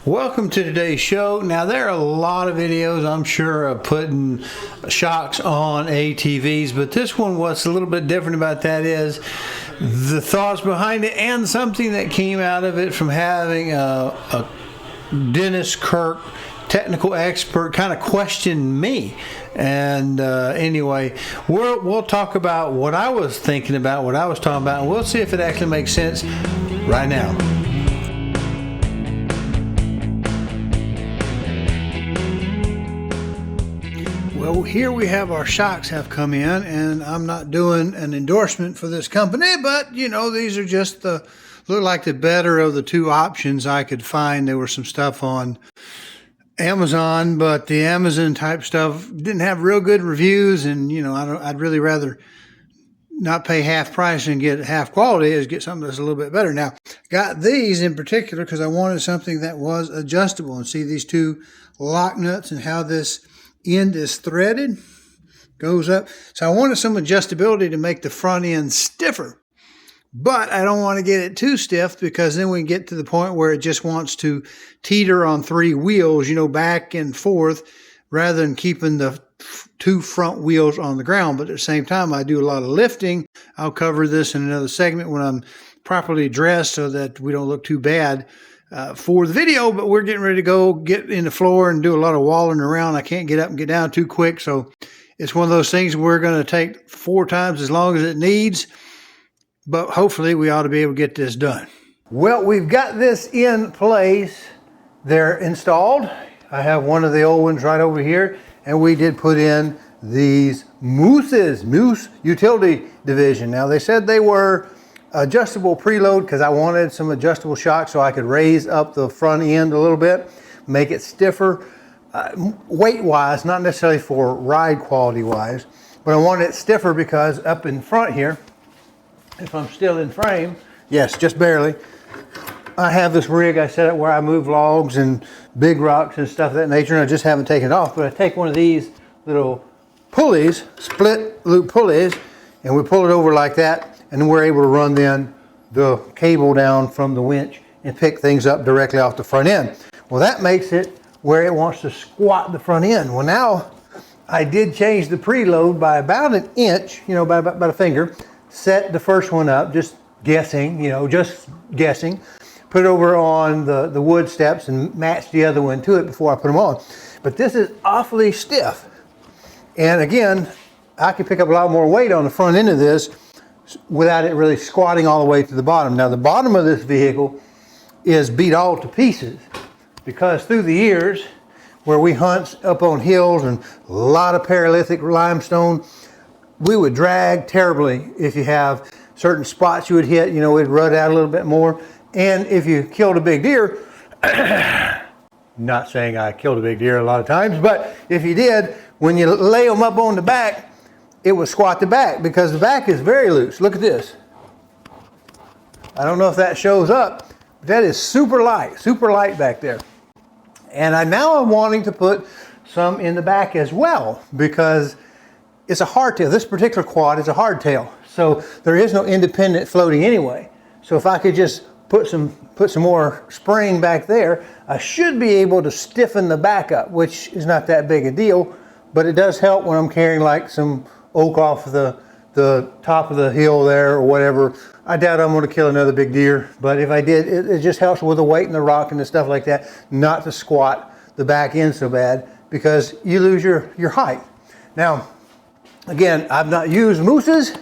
Welcome to today's show. Now, there are a lot of videos, I'm sure, of putting shocks on ATVs, but this one, what's a little bit different about that is the thoughts behind it and something that came out of it from having a Dennis Kirk technical expert kind of question me. And anyway, we'll talk about what I was thinking about, what I was talking about, and we'll see if it actually makes sense right now. Well, here we have our shocks have come in, and I'm not doing an endorsement for this company, but you know, these are just look like the better of the two options I could find. There was some stuff on Amazon, but the Amazon type stuff didn't have real good reviews, and you know, I'd really rather not pay half price and get half quality is get something that's a little bit better. Now, got these in particular because I wanted something that was adjustable, and see these two lock nuts and how this end is threaded, goes up. So I wanted some adjustability to make the front end stiffer, but I don't want to get it too stiff because then we get to the point where it just wants to teeter on three wheels, you know, back and forth, rather than keeping the two front wheels on the ground. But at the same time, I do a lot of lifting. I'll cover this in another segment when I'm properly dressed so that we don't look too bad for the video, but we're getting ready to go get in the floor and do a lot of walling around. I can't get up and get down too quick, so it's one of those things we're going to take 4 times as long as it needs, but hopefully we ought to be able to get this done. Well, we've got this in place. They're installed. I have one of the old ones right over here, and we did put in these Moose Utility Division. Now, they said they were adjustable preload because I wanted some adjustable shocks so I could raise up the front end a little bit, make it stiffer, weight-wise, not necessarily for ride quality-wise, but I wanted it stiffer because up in front here, if I'm still in frame, yes, just barely, I have this rig I set up where I move logs and big rocks and stuff of that nature, and I just haven't taken it off, but I take one of these little pulleys, split loop pulleys, and we pull it over like that, and then we're able to run then the cable down from the winch and pick things up directly off the front end. Well, that makes it where it wants to squat the front end. Well, now I did change the preload by about an inch, you know, by about a finger, set the first one up, just guessing, put it over on the wood steps and match the other one to it before I put them on. But this is awfully stiff. And again, I can pick up a lot more weight on the front end of this without it really squatting all the way to the bottom. Now, the bottom of this vehicle is beat all to pieces because through the years where we hunt up on hills and a lot of paralithic limestone, we would drag terribly. If you have certain spots you would hit, you know, it'd rut out a little bit more. And if you killed a big deer, not saying I killed a big deer a lot of times, but if you did, when you lay them up on the back, it would squat the back because the back is very loose. Look at this. I don't know if that shows up, but that is super light back there. And now I'm wanting to put some in the back as well because it's a hardtail. This particular quad is a hardtail, so there is no independent floating anyway. So if I could just put some more spring back there, I should be able to stiffen the back up, which is not that big a deal, but it does help when I'm carrying like some oak off the top of the hill there or whatever. I doubt I'm going to kill another big deer, but if I did, it just helps with the weight and the rock and the stuff like that, not to squat the back end so bad because you lose your height. Now, again, I've not used Mooses,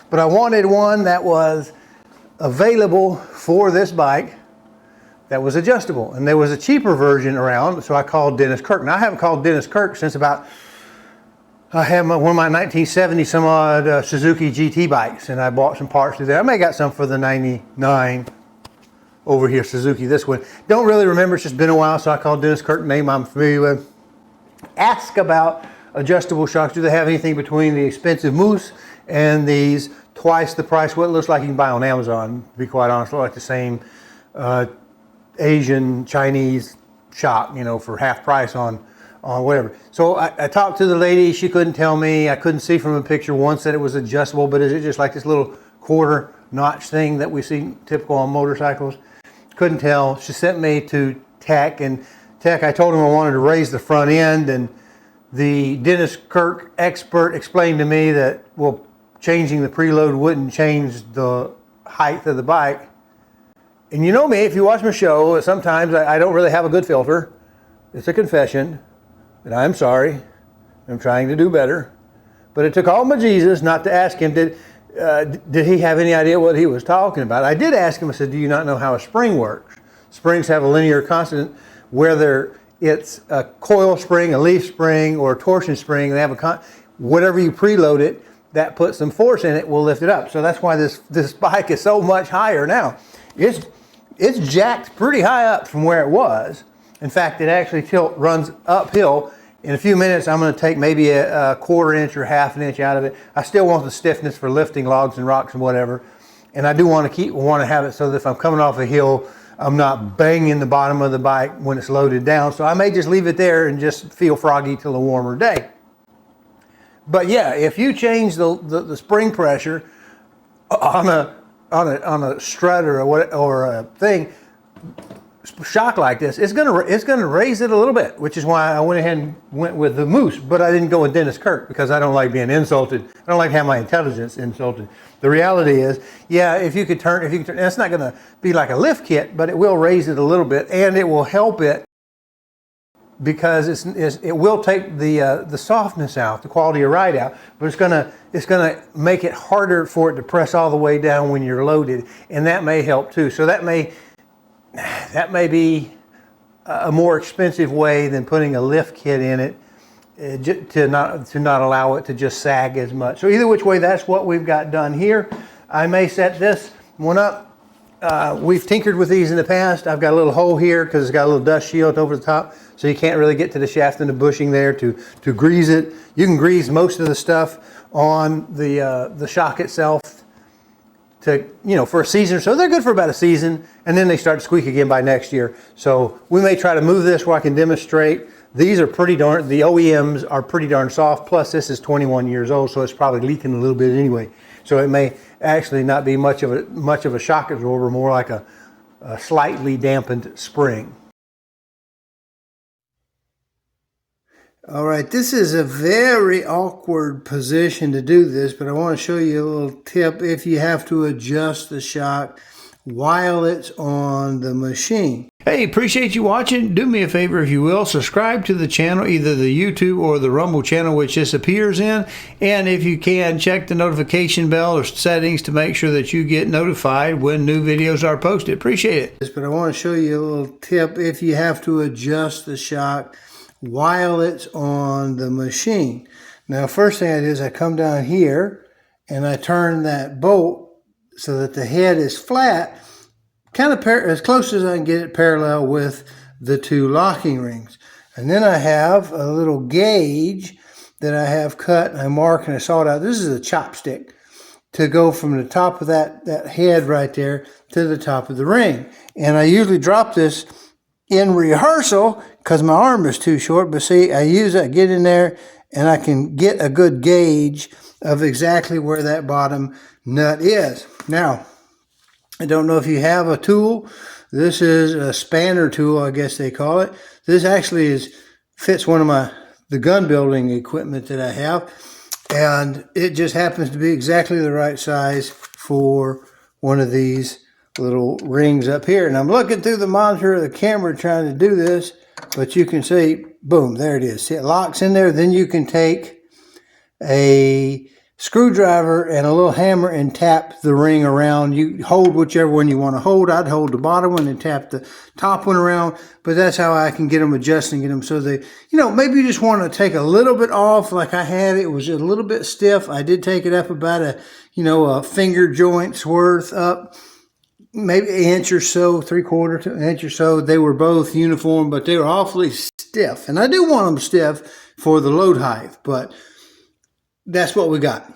but I wanted one that was available for this bike that was adjustable, and there was a cheaper version around, so I called Dennis Kirk. Now, I haven't called Dennis Kirk since about I have one of my 1970 some odd Suzuki GT bikes, and I bought some parts through there. I may have got some for the 99 over here, Suzuki, this one. Don't really remember, it's just been a while, so I called Dennis Kirk, name I'm familiar with. Ask about adjustable shocks. Do they have anything between the expensive Moose and these twice the price, what it looks like you can buy on Amazon, to be quite honest, look like the same Asian, Chinese shock, you know, for half price on whatever. So I talked to the lady, she couldn't tell me, I couldn't see from a picture. One said it was adjustable, but is it just like this little quarter notch thing that we see typical on motorcycles? Couldn't tell. She sent me to tech, and I told him I wanted to raise the front end, and the Dennis Kirk expert explained to me that, well, changing the preload wouldn't change the height of the bike. And you know me, if you watch my show, sometimes I don't really have a good filter. It's a confession, and I'm sorry. I'm trying to do better. But it took all my Jesus not to ask him, did he have any idea what he was talking about? I did ask him, I said, do you not know how a spring works? Springs have a linear constant, whether it's a coil spring, a leaf spring, or a torsion spring. They have whatever you preload it, that puts some force in it, will lift it up. So that's why this bike is so much higher now. It's jacked pretty high up from where it was. In fact, it actually runs uphill. In a few minutes, I'm going to take maybe a quarter inch or half an inch out of it. I still want the stiffness for lifting logs and rocks and whatever. And I do want to have it so that if I'm coming off a hill, I'm not banging the bottom of the bike when it's loaded down. So I may just leave it there and just feel froggy till a warmer day. But yeah, if you change the spring pressure on a strut or a thing, shock like this, it's gonna raise it a little bit, which is why I went ahead and went with the Moose. But I didn't go with Dennis Kirk because I don't like being insulted. I don't like having my intelligence insulted. The reality is, yeah, if you could turn, and it's not gonna be like a lift kit, but it will raise it a little bit, and it will help it because it will take the softness out, the quality of ride out, but it's gonna make it harder for it to press all the way down when you're loaded, and that may help too. So that may be a more expensive way than putting a lift kit in it to not allow it to just sag as much. So either which way, that's what we've got done here. I may set this one up. We've tinkered with these in the past. I've got a little hole here because it's got a little dust shield over the top, so you can't really get to the shaft and the bushing there to grease it. You can grease most of the stuff on the shock itself for a season or so. They're good for about a season, and then they start to squeak again by next year. So we may try to move this where I can demonstrate. These are the OEMs are pretty darn soft, plus this is 21 years old, so it's probably leaking a little bit anyway. So it may actually not be much of a shock absorber, more like a slightly dampened spring. All right, this is a very awkward position to do this, but I want to show you a little tip if you have to adjust the shock while it's on the machine. Hey, appreciate you watching. Do me a favor if you will, subscribe to the channel, either the YouTube or the Rumble channel, which this appears in. And if you can, check the notification bell or settings to make sure that you get notified when new videos are posted. Appreciate it. But I want to show you a little tip if you have to adjust the shock while it's on the machine. Now, first thing I do is I come down here and I turn that bolt so that the head is flat, kind of as close as I can get it parallel with the two locking rings. And then I have a little gauge that I have cut and I mark and I saw it out. This is a chopstick to go from the top of that head right there to the top of the ring. And I usually drop this in rehearsal because my arm is too short, but see, I use that, get in there, and I can get a good gauge of exactly where that bottom nut is. Now, I don't know if you have a tool. This is a spanner tool, I guess they call it. This actually fits one of the gun building equipment that I have, and it just happens to be exactly the right size for one of these little rings up here. And I'm looking through the monitor of the camera trying to do this, but you can see, boom, there it is. See, it locks in there. Then you can take a screwdriver and a little hammer and tap the ring around. You hold whichever one you want to hold. I'd hold the bottom one and tap the top one around, but that's how I can get them adjusting, get them so they, maybe you just want to take a little bit off like I had. It was a little bit stiff. I did take it up about a finger joint's worth up, maybe an inch or so, 3/4 to an inch or so. They were both uniform, but they were awfully stiff. And I do want them stiff for the load height, but that's what we got.